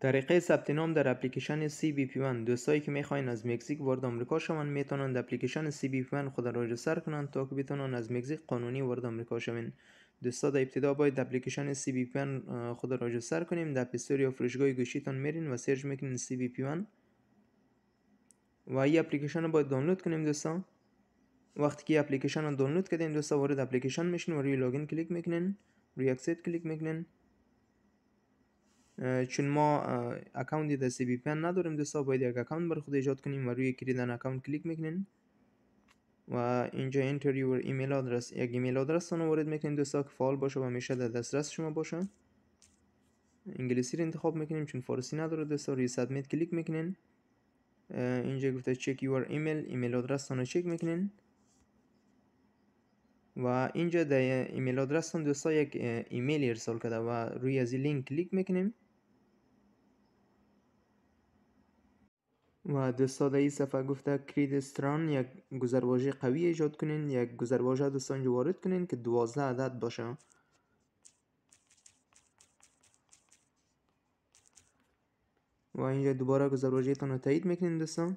طریقه ثبت نام در اپلیکیشن CBP1. دوستایی که میخواین از مکزیک وارد آمریکا شوند میتونند اپلیکیشن CBP1 خود را رجیستر کنند تا که بتونن از مکزیک قانونی وارد آمریکا شوین. دوستا در ابتدا باید اپلیکیشن CBP1 خود را رجیستر کنیم. در اپستور یا فروشگاه گوشیتون میرین و سرچ میکنین CBP1 و این اپلیکیشن رو باید دانلود کنیم. دوستا وقتی که اپلیکیشن رو دانلود کردین دوستا وارد اپلیکیشن میشین و روی لاگین کلیک میکنین، روی اکسپت کلیک میکنین. چون ما اکانتی در CBP نداریم دوستا باید یک اکانت بر خود ایجاد کنیم و روی کریدن اکانت کلیک میکنین و اینجا انتر یور ایمیل آدرس، یک ایمیل آدرس رو وارد میکنین دوستا که فعال باشه و همیشه در دسترس شما باشه. انگلیسی رو انتخاب میکنیم چون فارسی نداره دوستا. روی سابمیت کلیک میکنین. اینجا گفته چک یور ایمیل آدرس رو چک میکنین و اینجا در ایمیل آدرس دوستا یک ایمیل ارسال کرده و روی از این لینک کلیک میکنیم و دوستا در این صفحه گفته کرید استران، یک گذرواژه قوی ایجاد کنین. یک گذرواژه دوستا اینجا وارد کنین که 12 عدد باشه و اینجا دوباره گذرواژه تان رو تایید میکنین دوستا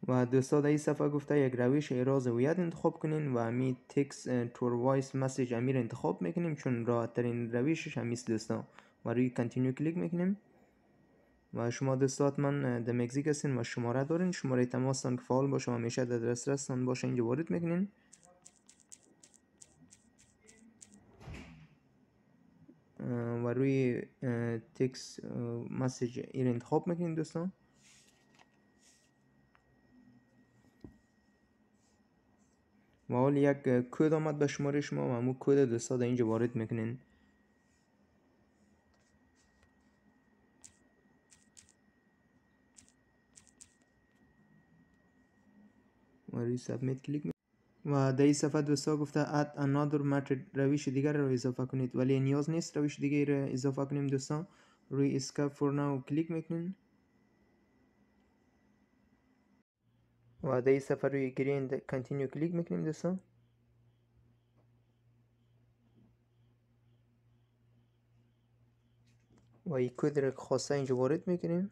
و دوستا در این صفحه گفته یک روش احراز هویت انتخاب کنین و امی تکس تور وایس مسیج امیر انتخاب میکنیم چون راحت ترین روشش همیست دوستا و روی کانتینیو کلیک میکنیم و شما دوستا من در مکزیک هستین و شماره دارین، شماره تماستان که فعال باشه و همیشه در دسترستان باشه اینجا وارد میکنین و روی تکس مسیج ایر انتخاب میکنین دوستان و حال یک کد آمد به شماره شما و همون کد دوستا در اینجا وارد میکنین و روی سابمیت کلیک میکنین و در این صفحه دوستا گفته add another method، روش دیگر را اضافه کنید، ولی نیاز نیست روش دیگه را اضافه کنیم دوستا. روی escape for now کلیک میکنین و در این صفحه روی green continue کلیک میکنیم دوستا و این کد را خواسته اینجا وارد میکنیم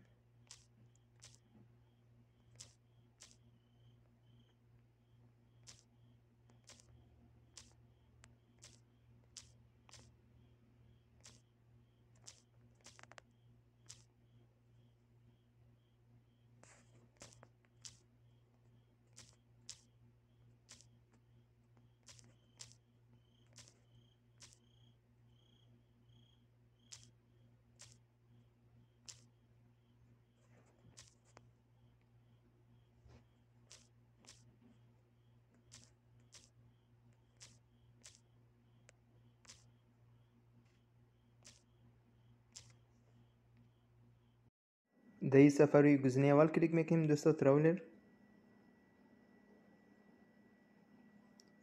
در این صفحه روی گزینه اول کلیک میکنیم دوستا تراولر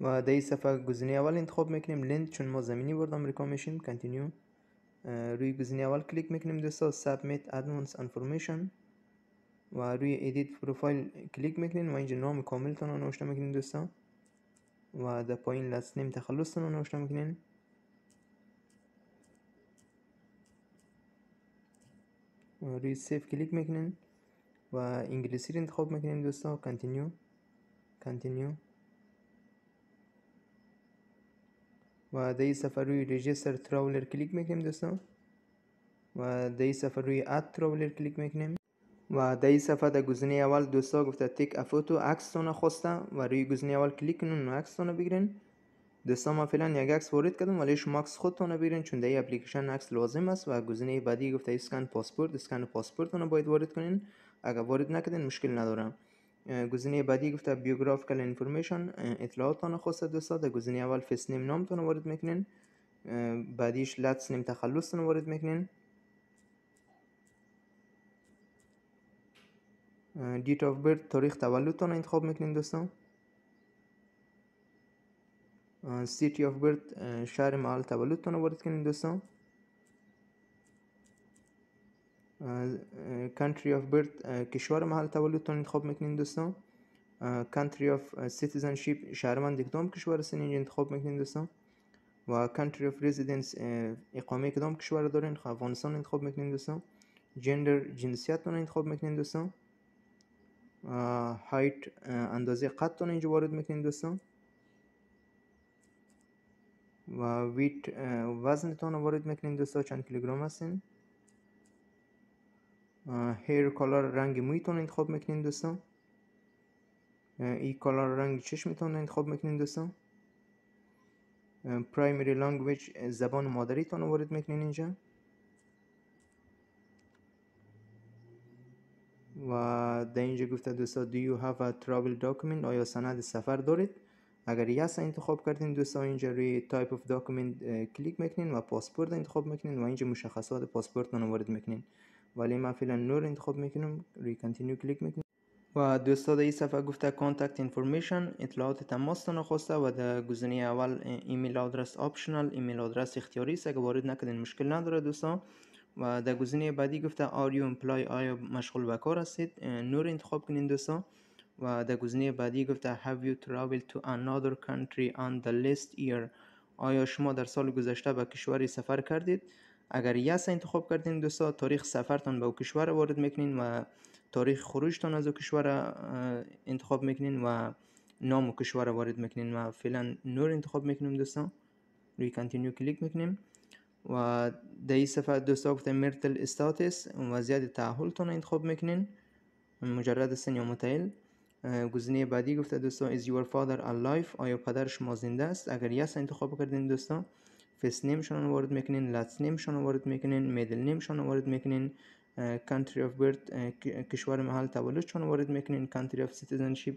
و در این صفحه گزینه اول انتخاب میکنیم لند چون ما زمینی وارد آمریکا میشیم. کانتینیو روی گزینه اول کلیک میکنیم دوستا سابمیت ادوانس انفورمیشن و روی ادیت پروفایل کلیک میکنین و اینجا نام کاملتون رو نوشته میکنین دوستا و در پایین لاست نیم تخلصتون رو نوشته میکنین و روی سیف کلیک میکنین و انگلیسی رو انتخاب میکنین دوستا. کانتینیو و در این صفحه روی رجیستر تراولر کلیک میکنیم دوستا و در این صفحه روی اد تراولر کلیک میکنیم و در این صفحه در گزینه اول دوستا گفته تیک افوتو عکس تون خواسته و روی گزینه اول کلیک کنین و عکس تون بگیرین دوستا. ما فعلا یک عکس وارد کردم ولی شما عکس خودتون بگیرین چون در این اپلیکیشن عکس لازم است و گزینه بعدی گفته اسکن پاسپورتتون باید وارد کنین. اگر وارد نکردین مشکل نداره. گزینه بعدی گفته بیوگرافیکال انفورمیشن، اطلاعاتتون خواسته دوستا. در گزینه اول فست نیم نامتون وارد میکنین، بعدیش لاتس نیم تخلصتون وارد میکنین، دیت آف برت تاریخ تولدتون انتخاب میکنین دوستا، سیتی آف برت شهر محل تولدتون وارد کنین دوستا، کانتری آف برت کشور محل تولدتون انتخاب میکنین دوستا، country of citizenship شهروند کدام کشور هستین اینجا انتخاب میکنین دوستان. و country of residence اقامه کدام کشور دارین، خب افغانستان انتخاب میکنین دوستان. gender جنسیتتون انتخاب میکنین دوستان. height اندازه قدتون اینجا وارد میکنین دوستان. و weight وزنتون رو وارد میکنین دوستان، چند کیلوگرم هستین. hair color رنگ مویتون انتخاب میکنین دوستان. ای color رنگ چشمتون انتخاب میکنین دوستان. primary language زبان مادریتون رو وارد میکنین اینجا. و در اینجا گفته دوستان do you have a travel document، آیا سند سفر دارید؟ اگر یس انتخاب کردین دوستان اینجا روی type of document کلیک میکنین و پاسپورت انتخاب میکنین و اینجا مشخصات پاسپورتتون رو وارد میکنین. ولی من فعلا نور انتخاب میکنم، روی continue کلیک میکنم. و دوستان در این صفحه گفته contact information اطلاعات تماستان خواسته و در گزینه اول ایمیل آدرس آپشنال، ایمیل آدرس اختیاری است، اگر وارد نکردین مشکل نداره دوستان. و در گزینه بعدی گفته are you employed، آیا مشغول به کار هستید، نور انتخاب کنین دوستان. و در گزینه بعدی گفته have you traveled to another country on the last year، آیا شما در سال گذشته به کشوری سفر کردید. اگر یس انتخاب کردین دوستان تاریخ سفرتان به او کشور وارد میکنین و تاریخ خروجتان از او کشور انتخاب میکنین و نام او کشور وارد میکنین و فعلا نور انتخاب میکنیم دوستان. روی کانتینیو کلیک میکنیم و در این صفحه دوستان گفته مرتل استاتس وضعیت تأهلتان انتخاب میکنین، مجرد هستین یا متأهل. گزینه بعدی گفته دوستان is your father alive، آیا پدر شما زنده است. اگر یس انتخاب کردین دوستان first name شون وارد میکنین، last name شون وارد میکنین، middle name شون وارد میکنین، country of birth کشور محل تولد شون وارد میکنین، country of citizenship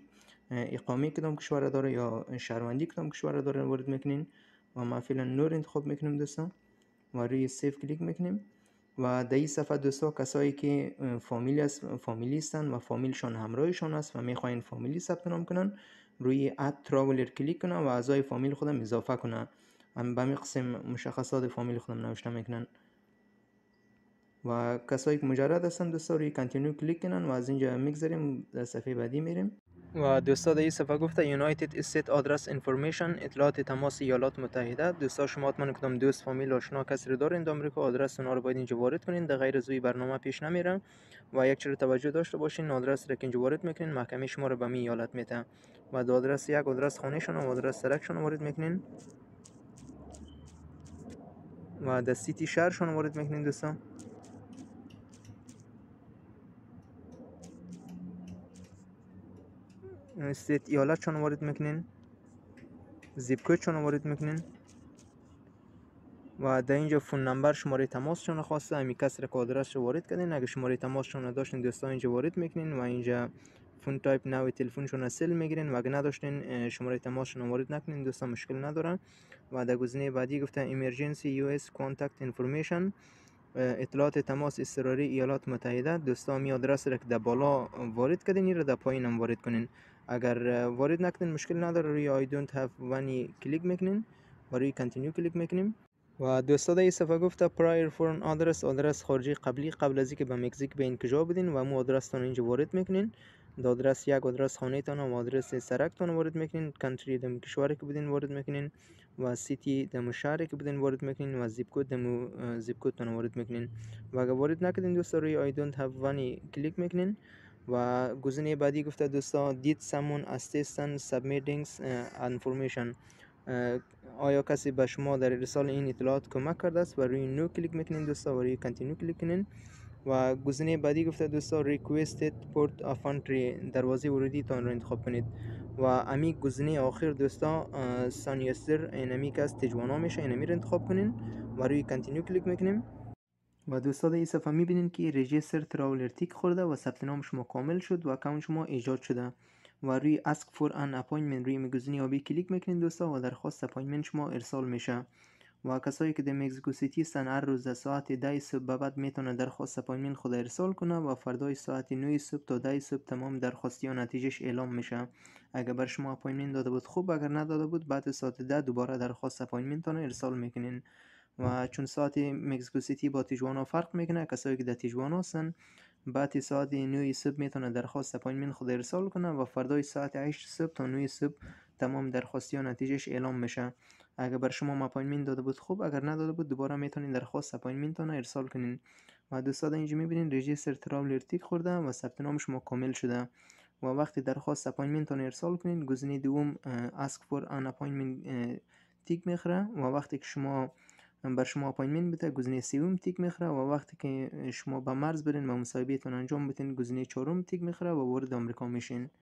اقامه کدام کشور داره یا شهروندی کدام کشور داره وارد میکنین. و ما فعلا نور انتخاب میکنیم دوستان و روی سیف کلیک میکنیم. و در این صفحه دوستان کسایی که فامیلی هستن و فامیلشان همراهشان است و میخواین فامیلی ثبت نام کنن روی اد تراولر کلیک کنن و اعضای فامیل خودم اضافه کنن. هم به قسم مشخصات فامیل خودم نوشته میکنن. و کسایی که مجرد هستن دوستان روی کانتینیو کلیک کنن و از اینجا میگذاریم در صفحه بعدی میریم. و دوستا در این صفحه گفته United States Address Information اطلاعات تماس ایالات متحده. دوستا شما حتما کدام دوست فامیل آشنا کسی رو دارین در آمریکا آدرس اونا رو باید اینجا وارد کنین، در غیر از برنامه پیش نمیره. و یک چیز توجه داشته باشین آدرس رو که اینجا وارد میکنین محکمه شما رو به می ایالت میده و دو آدرس یک آدرس خانه شون و آدرس سرکشون وارد میکنین و در سیتی شهرشون وارد میکنین دوستان. استیت ایالت شون وارد میکنین، زیپ کد شون وارد میکنین و در اینجا فون نمبر شماره تماسشون خواسته همین کس را که آدرس رو وارد کردین. اگه شماره تماسشون نداشتین دوستان اینجا وارد میکنین و اینجا فون تایپ نوع تلفنشون رو سل میگیرین و اگه نداشتین شماره تماسشون وارد نکنین دوستان مشکل ندارن. و در گزینه بعدی گفته ایمرجنسی US کانتکت اینفورمیشن اطلاعات تماس اضطراری ایالات متحده. دوستان می آدرس را که در بالا وارد کردین این را در پایین هم وارد کنین. اگر وارد نکنین مشکل نداره روی I don't have one کلیک میکنین و روی continue کلیک میکنیم. و دوستا در این صفحه گفته prior foreign address آدرس خارجی قبلی قبل از اینکه به مکزیک به انکجا بدین و مو آدرستان اینجا وارد میکنین. در آدرس یک آدرس خانه تان و آدرس سرکتان وارد میکنین، کانتری دم کشوری که بودین وارد میکنین و سیتی دم شهری که بودین وارد میکنین و زیپ کد دم زیپ کد تان وارد میکنین. و اگر وارد نکردین دوستا روی I don't have one کلیک میکنین. و گزینه بعدی گفته دوستا did someone assist submitting information آیا کسی به شما در ارسال این اطلاعات کمک کرده است و روی نو کلیک میکنین دوستا و روی کانتینیو کلیک کنین. و گزینه بعدی گفته دوستا requested port of entry دروازه ورودی تان رو انتخاب کنید. و امی گزینه آخر دوستا سانیستر اینمی که از تجوانا میشه اینمی رو انتخاب کنین و روی کانتینیو کلیک میکنیم. و دوستا در این صفحه میبینین که رجیستر تراولر تیک خورده و ثبت نام شما کامل شد و اکانت شما ایجاد شده. و روی ask for an appointment روی گزینه آبی کلیک میکنین دوستا و درخواست اپاینتمنت شما ارسال میشه. و کسایی که در مکزیکو سیتی هستن هر روز ساعت 10 صبح به بعد میتونه درخواست اپاینتمنت خود ارسال کنه و فردای ساعت 9 صبح تا 10 صبح تمام درخواستی و نتیجهش اعلام میشه. اگر بر شما اپاینتمنت داده بود خوب، اگر نداده بود بعد ساعت 10 دوباره درخواست اپاینتمنت تون ارسال میکنین. و چون ساعت مکزیکو سیتی با تیجوانا فرق میکنه، کسایی که در تیجوانا هستن بعد ساعت 9 صبح میتونه درخواست اپاینتمنت خود ارسال کنه و فردای ساعت 8 صبح تا 9 صبح تمام درخواستی ها نتیجهش اعلام میشه. اگر بر شما اپاینتمنت داده بود خوب، اگر نداده بود دوباره میتونین درخواست اپاینتمنت ارسال کنین. و دوستان اینجا میبینین رجیستر تراولر تیک خورده و ثبت نام شما کامل شده. و وقتی درخواست اپاینتمنت ارسال کنین گزینه دوم ask for an appointment تیک میخوره و وقتی که شما بر شما اپاینتمنت بده گزینه سوم تیک میخوره و وقتی که شما به مرز برین و مصاحبهتون انجام بدین گزینه چهارم تیک میخوره و وارد آمریکا میشین.